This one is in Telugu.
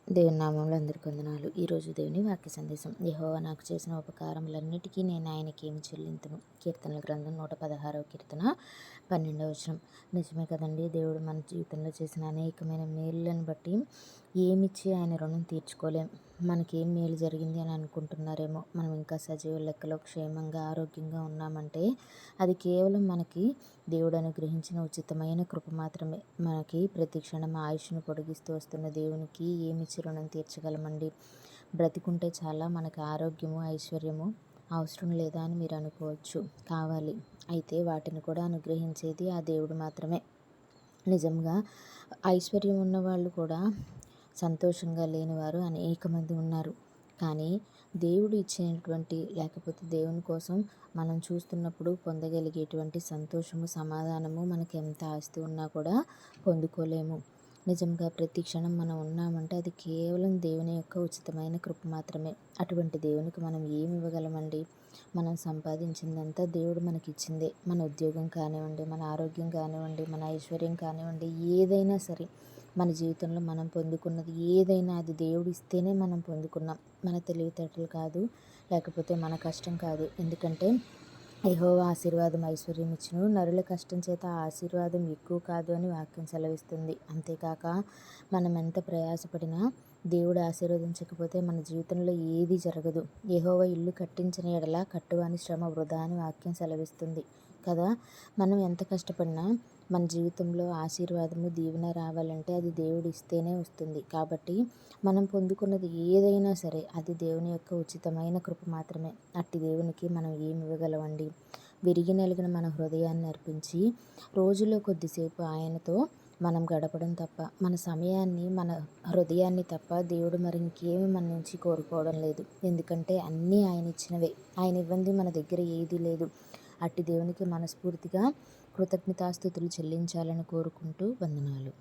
దేవుని నామంలో అందరికీ వందనాలు. ఈరోజు దేవుని వాక్య సందేశం. యెహోవా నాకు చేసిన ఉపకారములన్నిటికీ నేను ఆయనకేమి చెల్లింతును. కీర్తనల గ్రంథం 116వ కీర్తన 12వ వచనం. నిజమే కదండి. దేవుడు మన జీవితంలో చేసిన అనేకమైన మేలులను బట్టి ఏమిచ్చి ఆయన రుణం తీర్చుకోలేం. మనకేం మేలు జరిగింది అని అనుకుంటున్నారేమో. మనం ఇంకా సజీవ లెక్కలో క్షేమంగా ఆరోగ్యంగా ఉన్నామంటే అది కేవలం మనకి దేవుడు అనుగ్రహించిన ఉచితమైన కృప మాత్రమే. మనకి ప్రతి క్షణం ఆయుష్ను పొడిగిస్తూ వస్తున్న దేవునికి ఏమిచ్చి రుణం తీర్చగలమండి. బ్రతికుంటే చాలా మనకి ఆరోగ్యము ఐశ్వర్యము అవసరం లేదా అని మీరు అనుకోవచ్చు. కావాలి. అయితే వాటిని కూడా అనుగ్రహించేది ఆ దేవుడు మాత్రమే. నిజంగా ఐశ్వర్యం ఉన్నవాళ్ళు కూడా సంతోషంగా లేనివారు అనేక మంది ఉన్నారు. కానీ దేవుడు ఇచ్చినటువంటి లేకపోతే దేవుని కోసం మనం చూస్తున్నప్పుడు పొందగలిగేటువంటి సంతోషము సమాధానము మనకి ఎంత ఆస్తి ఉన్నా కూడా పొందుకోలేము. నిజంగా ప్రతి క్షణం మనం ఉన్నామంటే అది కేవలం దేవుని యొక్క ఉచితమైన కృప మాత్రమే. అటువంటి దేవునికి మనం ఏమి ఇవ్వగలమండి? మనం సంపాదించిందంతా దేవుడు మనకి ఇచ్చిందే. మన ఉద్యోగం కానివ్వండి, మన ఆరోగ్యం కానివ్వండి, మన ఐశ్వర్యం కానివ్వండి, ఏదైనా సరే మన జీవితంలో మనం పొందుకున్నది ఏదైనా అది దేవుడు ఇస్తేనే మనం పొందుకున్నాం. మన తెలివితేటలు కాదు, లేకపోతే మన కష్టం కాదు. ఎందుకంటే యెహోవా ఆశీర్వాదం ఐశ్వర్యం ఇచ్చును, నరుల కష్టం చేత ఆ ఆశీర్వాదం ఎక్కువ కాదు అని వాక్యం సెలవిస్తుంది. అంతేకాక మనం ఎంత ప్రయాసపడినా దేవుడు ఆశీర్వదించకపోతే మన జీవితంలో ఏది జరగదు. యెహోవా ఇల్లు కట్టించిన ఎడల కట్టువాని శ్రమ వృధా అని వాక్యం సెలవిస్తుంది కదా. మనం ఎంత కష్టపడినా మన జీవితంలో ఆశీర్వాదము దీవెన రావాలంటే అది దేవుడు ఇస్తేనే వస్తుంది. కాబట్టి మనం పొందుకున్నది ఏదైనా సరే అది దేవుని యొక్క ఉచితమైన కృప మాత్రమే. అట్టి దేవునికి మనం ఏమి ఇవ్వగలమండి? విరిగి నలిగిన మన హృదయాన్ని అర్పించి రోజులో కొద్దిసేపు ఆయనతో మనం గడపడం తప్ప, మన సమయాన్ని మన హృదయాన్ని తప్ప దేవుడు మరి ఇంకేమి మన నుంచి కోరుకోవడం లేదు. ఎందుకంటే అన్నీ ఆయన ఇచ్చినవే. ఆయన ఇవ్వంది మన దగ్గర ఏదీ లేదు. అట్టి దేవునికి మనస్ఫూర్తిగా కృతజ్ఞతాస్తుతులు చెల్లించాలని కోరుకుంటూ వందనాలు.